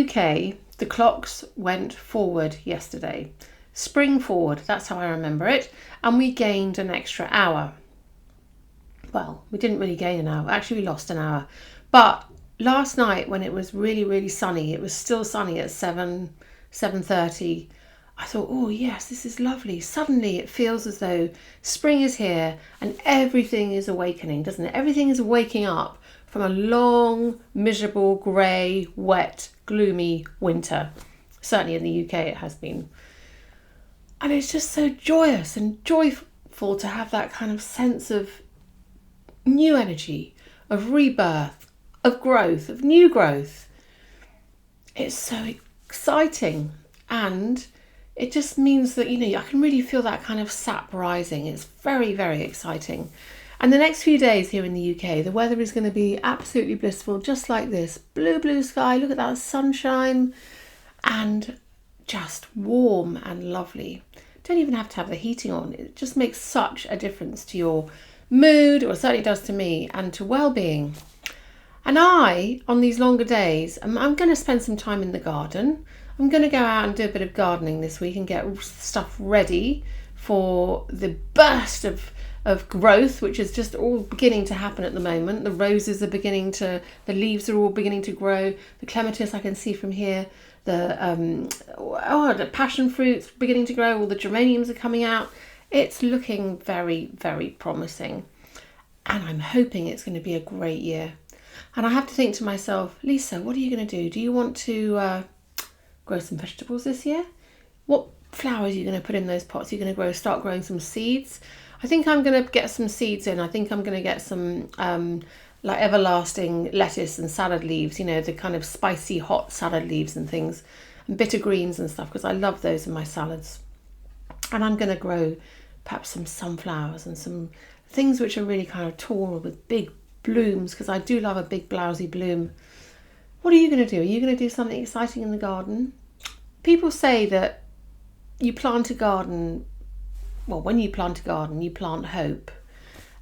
UK, the clocks went forward yesterday. Spring forward, that's how I remember it. And we gained an extra hour. Well, we didn't really gain an hour. Actually, we lost an hour. But last night when it was really, really sunny, it was still sunny at 7:30. I thought, oh yes, this is lovely. Suddenly it feels as though spring is here and everything is awakening, doesn't it? Everything is waking up from a long, miserable, grey, wet, gloomy winter. Certainly in the UK it has been. And it's just so joyous and joyful to have that kind of sense of new energy, of rebirth, of growth, of new growth. It's so exciting, and it just means that, I can really feel that kind of sap rising. It's very, very exciting. And the next few days here in the UK, the weather is going to be absolutely blissful, just like this. Blue, blue sky, look at that sunshine, and just warm and lovely. Don't even have to have the heating on. It just makes such a difference to your mood, or it certainly does to me, and to well-being. And on these longer days, I'm going to spend some time in the garden. I'm going to go out and do a bit of gardening this week and get stuff ready for the burst of growth, which is just all beginning to happen at the moment. The roses are the leaves are all beginning to grow. The clematis I can see from here. The passion fruit's beginning to grow. All the geraniums are coming out. It's looking very, very promising. And I'm hoping it's going to be a great year. And I have to think to myself, Lisa, what are you going to do? Do you want to grow some vegetables this year? What flowers are you going to put in those pots? Are you going to start growing some seeds? I think I'm going to get some seeds in. I think I'm going to get some like everlasting lettuce and salad leaves, the kind of spicy hot salad leaves and things, and bitter greens and stuff, because I love those in my salads. And I'm going to grow perhaps some sunflowers and some things which are really kind of tall with big blooms, because I do love a big blousy bloom. What are you going to do? Are you going to do something exciting in the garden? People say that you plant a garden, when you plant a garden, you plant hope.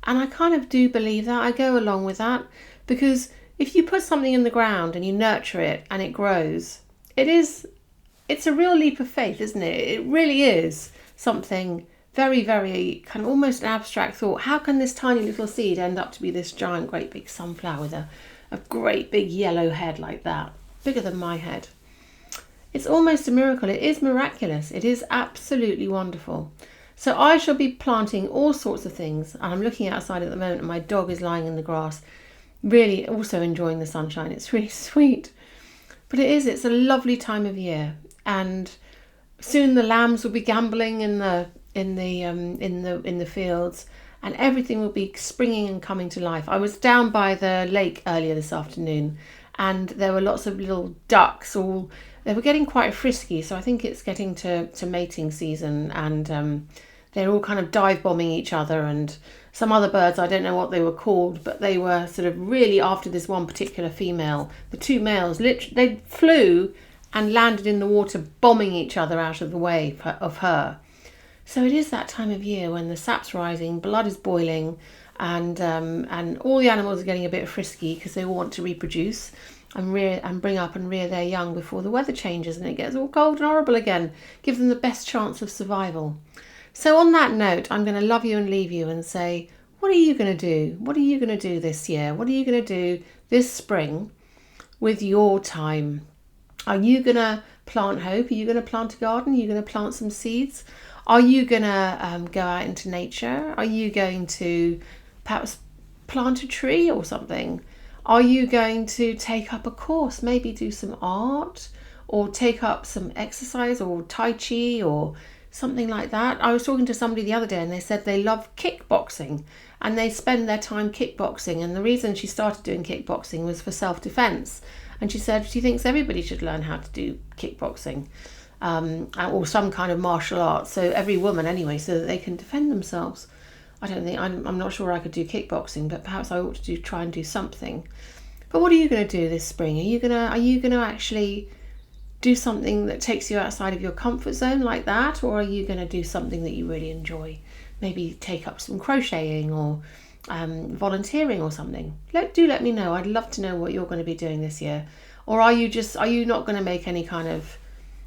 And I kind of do believe that. I go along with that, because if you put something in the ground and you nurture it and it grows, it's a real leap of faith, isn't it? It really is something very, very kind of almost an abstract thought. How can this tiny little seed end up to be this giant, great big sunflower with a great big yellow head like that, bigger than my head? It's almost a miracle. It is miraculous. It is absolutely wonderful. So I shall be planting all sorts of things. And I'm looking outside at the moment and my dog is lying in the grass, really also enjoying the sunshine. It's really sweet. But it's a lovely time of year. And soon the lambs will be gambolling in the fields, and everything will be springing and coming to life. I was down by the lake earlier this afternoon, and there were lots of little ducks. They were getting quite frisky, so I think it's getting to mating season, and they're all kind of dive bombing each other. And some other birds, I don't know what they were called, but they were sort of really after this one particular female. The two males, they flew and landed in the water, bombing each other out of the way of her. So it is that time of year when the sap's rising, blood is boiling, and all the animals are getting a bit frisky because they all want to reproduce and bring up and rear their young before the weather changes and it gets all cold and horrible again. Give them the best chance of survival. So on that note, I'm going to love you and leave you and say, what are you going to do? What are you going to do this year? What are you going to do this spring with your time? Are you going to plant hope? Are you going to plant a garden? Are you going to plant some seeds? Are you going to go out into nature? Are you going to perhaps plant a tree or something? Are you going to take up a course, maybe do some art, or take up some exercise or Tai Chi or something like that? I was talking to somebody the other day and they said they love kickboxing and they spend their time kickboxing. And the reason she started doing kickboxing was for self-defense. And she said she thinks everybody should learn how to do kickboxing. Or some kind of martial arts, so every woman anyway, so that they can defend themselves. I'm not sure I could do kickboxing, but perhaps I ought to try and do something. But what are you going to do this spring? Are you going to actually do something that takes you outside of your comfort zone like that, or are you going to do something that you really enjoy? Maybe take up some crocheting or volunteering or something. Do let me know. I'd love to know what you're going to be doing this year. Or are you not going to make any kind of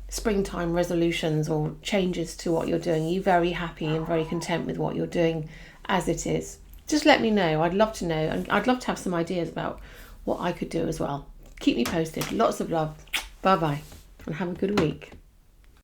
springtime resolutions or changes to what you're doing? Are you very happy and very content with what you're doing as it is? Just let me know. I'd love to know, and I'd love to have some ideas about what I could do as well. Keep me posted. Lots of love. Bye bye, and have a good week.